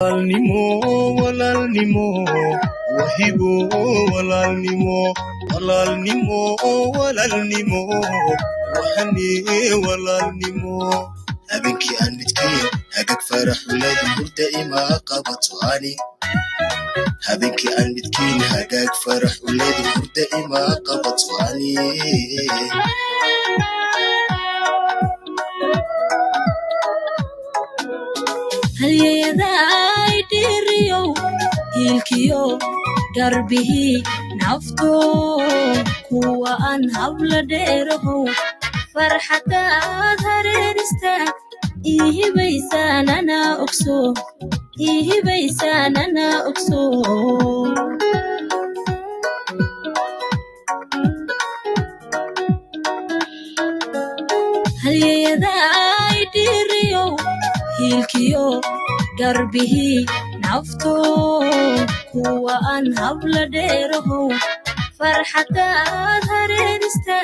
walaalnimo walaalnimo wahibo walaalnimo walaalnimo walaalnimo waxani walaalnimo habeenkii aan midkeen hagag farax ulad hurda ima qabato ani habeenkii aan midkeen hagag farax ulad hurda ima qabato ani halyeeyaday dhiriyo hilkiyo garbihi nafto kuwa aan habla dheeraho farxadaad hareerista ihibaysanana ogso halyeeyaday dhiriyo hilkiyo garbihi nafto kuwa aan habla dheeraho farxadaad hareerista